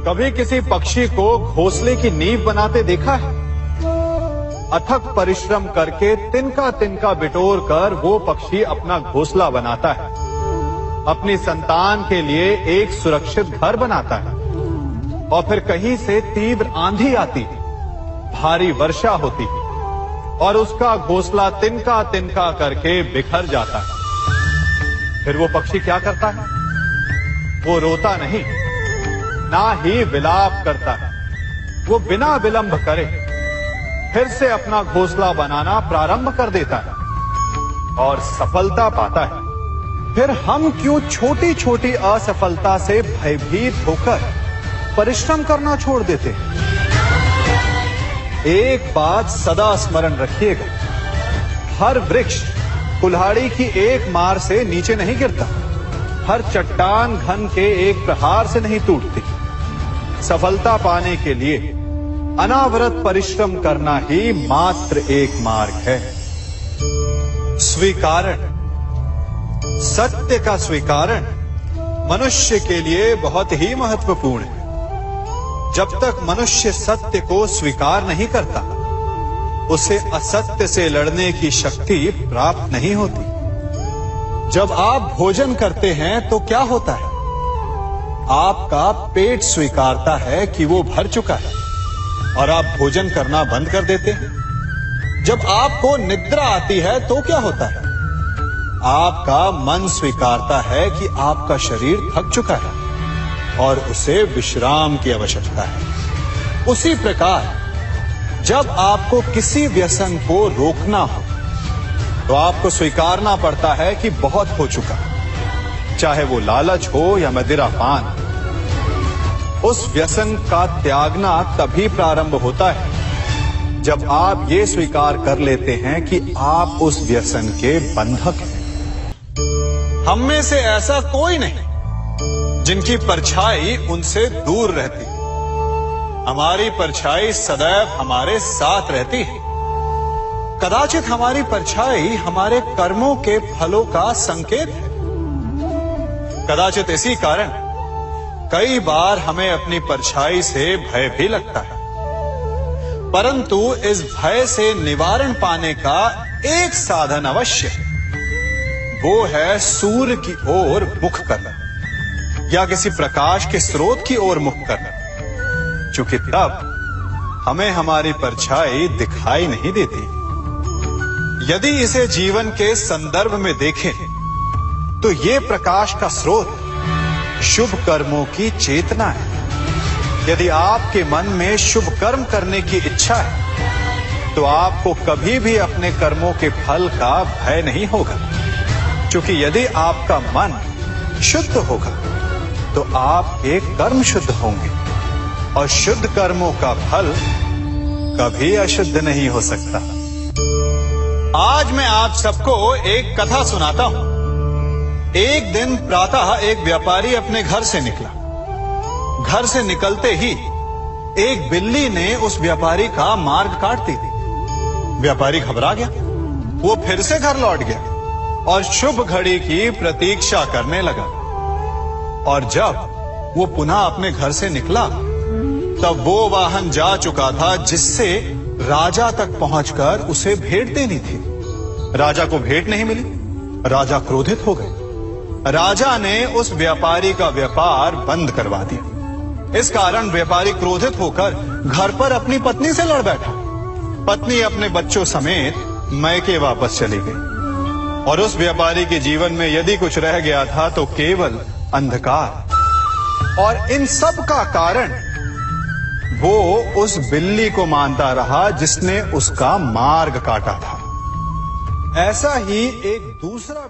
कभी किसी पक्षी को घोंसले की नींव बनाते देखा है? अथक परिश्रम करके तिनका तिनका बिटोर कर वो पक्षी अपना घोंसला बनाता है, अपनी संतान के लिए एक सुरक्षित घर बनाता है। और फिर कहीं से तीव्र आंधी आती है, भारी वर्षा होती है और उसका घोंसला तिनका तिनका करके बिखर जाता है। फिर वो पक्षी क्या करता है? वो रोता नहीं, ना ही विलाप करता है। वो बिना विलंब करे फिर से अपना घोंसला बनाना प्रारंभ कर देता है और सफलता पाता है। फिर हम क्यों छोटी छोटी असफलता से भयभीत होकर परिश्रम करना छोड़ देते हैं? एक बात सदा स्मरण रखिएगा, हर वृक्ष कुल्हाड़ी की एक मार से नीचे नहीं गिरता, हर चट्टान घन के एक प्रहार से नहीं टूटती। सफलता पाने के लिए अनावरत परिश्रम करना ही मात्र एक मार्ग है। स्वीकारण, सत्य का स्वीकारण मनुष्य के लिए बहुत ही महत्वपूर्ण है। जब तक मनुष्य सत्य को स्वीकार नहीं करता, उसे असत्य से लड़ने की शक्ति प्राप्त नहीं होती। जब आप भोजन करते हैं तो क्या होता है? आपका पेट स्वीकारता है कि वो भर चुका है और आप भोजन करना बंद कर देते हैं। जब आपको निद्रा आती है तो क्या होता है? आपका मन स्वीकारता है कि आपका शरीर थक चुका है और उसे विश्राम की आवश्यकता है। उसी प्रकार जब आपको किसी व्यसन को रोकना हो तो आपको स्वीकारना पड़ता है कि बहुत हो चुका, चाहे वो लालच हो या मदिरापान। उस व्यसन का त्यागना तभी प्रारंभ होता है जब आप ये स्वीकार कर लेते हैं कि आप उस व्यसन के बंधक हैं। हम में से ऐसा कोई नहीं जिनकी परछाई उनसे दूर रहती। हमारी परछाई सदैव हमारे साथ रहती है। कदाचित हमारी परछाई हमारे कर्मों के फलों का संकेत है। कदाचित इसी कारण कई बार हमें अपनी परछाई से भय भी लगता है, परंतु इस भय से निवारण पाने का एक साधन अवश्य है। वो है सूर्य की ओर मुख करना या किसी प्रकाश के स्रोत की ओर मुख करना, क्योंकि तब हमें हमारी परछाई दिखाई नहीं देती। यदि इसे जीवन के संदर्भ में देखें तो ये प्रकाश का स्रोत शुभ कर्मों की चेतना है। यदि आपके मन में शुभ कर्म करने की इच्छा है तो आपको कभी भी अपने कर्मों के फल का भय नहीं होगा, क्योंकि यदि आपका मन शुद्ध होगा तो आपके कर्म शुद्ध होंगे और शुद्ध कर्मों का फल कभी अशुद्ध नहीं हो सकता। आज मैं आप सबको एक कथा सुनाता हूं। एक दिन प्रातः एक व्यापारी अपने घर से निकला। घर से निकलते ही एक बिल्ली ने उस व्यापारी का मार्ग काट दी। व्यापारी घबरा गया। वो फिर से घर लौट गया और शुभ घड़ी की प्रतीक्षा करने लगा। और जब वो पुनः अपने घर से निकला तब वो वाहन जा चुका था जिससे राजा तक पहुंचकर उसे भेंट देनी थी। राजा को भेंट नहीं मिली। राजा क्रोधित हो गए। राजा ने उस व्यापारी का व्यापार बंद करवा दिया। इस कारण व्यापारी क्रोधित होकर घर पर अपनी पत्नी से लड़ बैठा। पत्नी अपने बच्चों समेत मैके वापस चली गई और उस व्यापारी के जीवन में यदि कुछ रह गया था तो केवल अंधकार। और इन सब का कारण वो उस बिल्ली को मानता रहा जिसने उसका मार्ग काटा था। ऐसा ही एक दूसरा